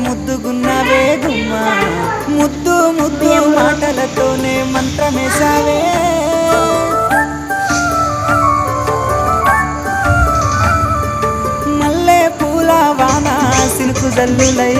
ముద్దుగున్నవే గుమ్మ ముద్దు ముద్దు మాటలతోనే మంత్రమేసావే మల్లె పూల వాన సినుకు జల్లులై